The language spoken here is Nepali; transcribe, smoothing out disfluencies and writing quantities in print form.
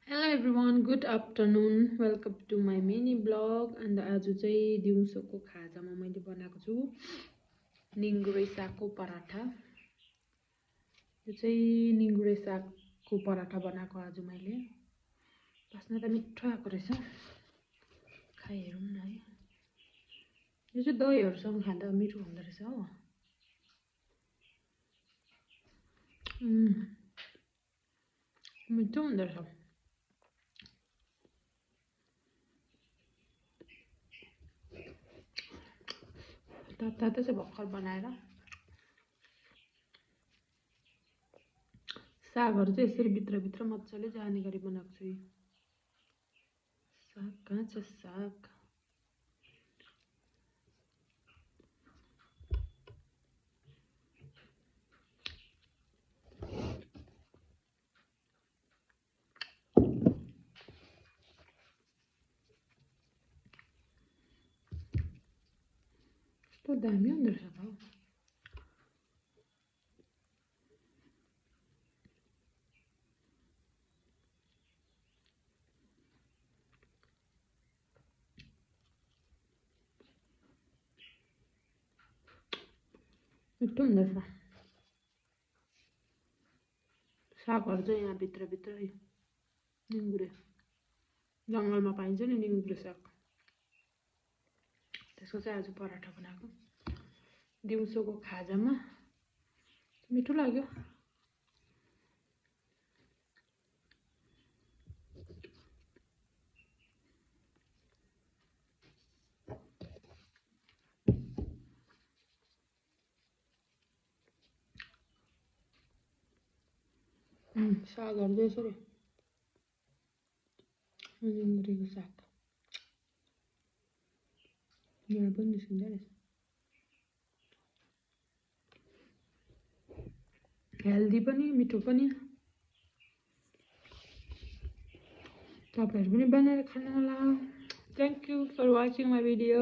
Hello everyone, good afternoon. Welcome to my mini blog. And आज चाहिँ दिउँसोको खाजामा मैले बनाएको छु निङ्गुरे सागको पराठा। यो चाहिँ निङ्गुरे सागको पराठा बनाएको आज मैले। बस्न त मिठो आएको रहेछ। खाइ हेरौँ न है। यो चाहिँ दहीहरुसँग खाँदा मिठो हुँदो रहेछ हो। मिठो हुँदो रहेछ। तातो चाहिँ भर्खर बनाएर सागहरु चाहिँ यसरी भित्र मजाले जाने गरी बनाएको छु। साग कहाँ छ साग? कस्तो दामी हुँदो रहेछ त। मिठो हुँदो रहेछ। सागहरु चाहिँ यहाँ भित्रै निङ्गुरे जङ्गलमा पाइन्छ नि निङ्गुरे साग, त्यसको चाहिँ आज पराठा बनाएको। दिउँसोको खाजामा मिठो लाग्यो। सागहरु चाहिँ यसरी निङ्गुरेको साग यहाँ पनि निस्किँदो रहेछ। हेल्दी पनि मिठो पनि। तपाईहरु पनि बनाएर खानु होला। Thank you for watching my video.